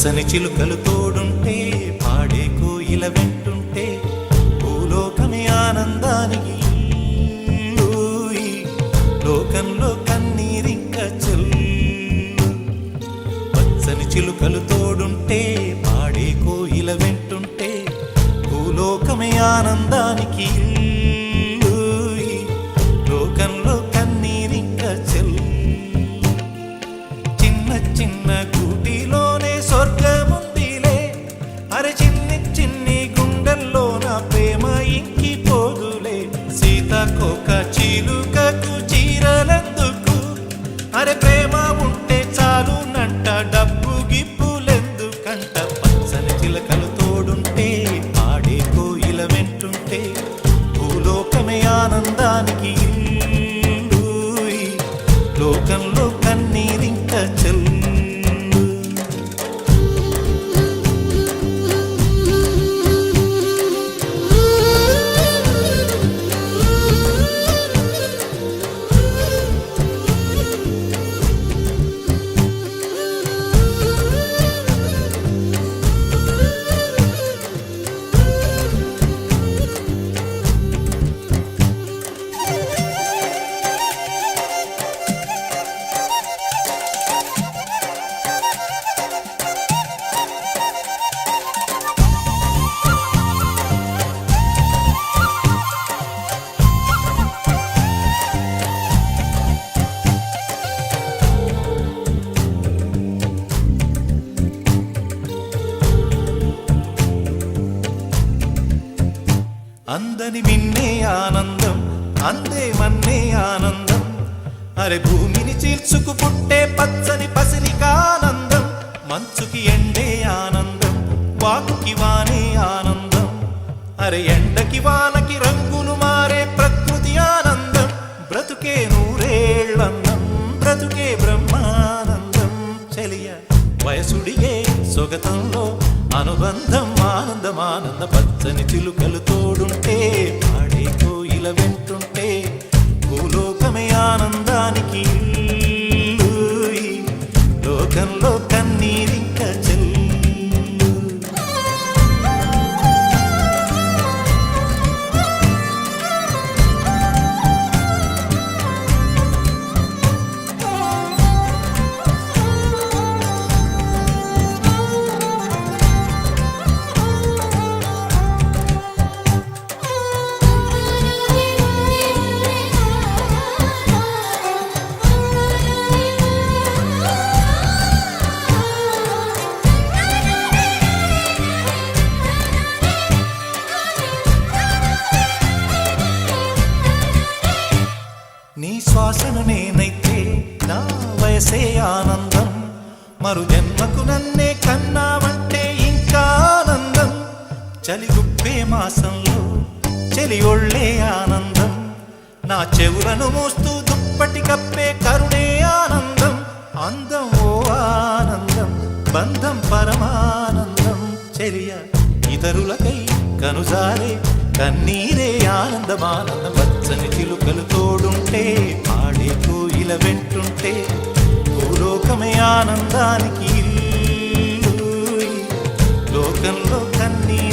పచ్చని చిలుకలు తోడుంటే పాడే కోయిల వెంటుంటే భూలోకమే ఆనందానికి లోకంలో కన్నీరింక చెల్లు. పచ్చని చిలుకలు తోడుంటే పాడే కోయిల వెంటుంటే భూలోకమే ఆనందానికి లోకంలో కన్నీరింక చెల్లు. చిన్న చిన్న గూటిలోనే స్వర్గముందిలే, అరే చిన్ని చిన్ని గుండెల్లో నా ప్రేమ ఇంకిపోదులే. సీతాకోక చిలుకకు చీరలెందుకు, అరే ప్రేమ ఉంటే చాలునంట, డబ్బు గిప్పులెందుకంట. పచ్చని చిలకలు తోడుంటే పాడే కోయిల వెంటుంటే భూలోకమే ఆనందానికి లోకంలో కన్నీరింక చెల్లు. అందని మిన్నే ఆనందం, అందే మన్నే ఆనందం, అరే భూమిని చీల్చుకు పుట్టే పచ్చని పసిరికానందం. మంచుకి ఎండే ఆనందం, వాకుకి వానే ఆనందం, అరే ఎండకి వానకి రంగులు మారే ప్రకృతి ఆనందం. బ్రతుకే నూరేళ్ళందం, బ్రతుకే బ్రహ్మానందం. చెలియ వయసుడిగే సొగతంలో అనుబంధం ఆనందమానంద. పచ్చని చిలుకలు తోడుంటే పాడే కోయిల వెంటుంటే భూలోకమే ఆనందానికి లోకంలో కన్నీరింక చెల్లు. నీ శ్వాసను నేనైతే నా వయసే ఆనందం, మరు జన్మకు నన్నే కన్నావంటే ఇంకా ఆనందం. చలిగుప్పే మాసంలో చెలి ఒళ్ళే ఆనందం, నా చెవులను మోస్తూ దుప్పటి కప్పే కరుణే ఆనందం. అందం ఓ ఆనందం, బంధం పరమానందం. చెలియ ఇతరులకై కనుజారే కన్నీరే ఆనందమానందం. పచ్చని చిలుకలు తోడుంటే పాడే కోయిల వెంటుంటే భూలోకమే ఆనందానికి లోకంలో కన్నీరే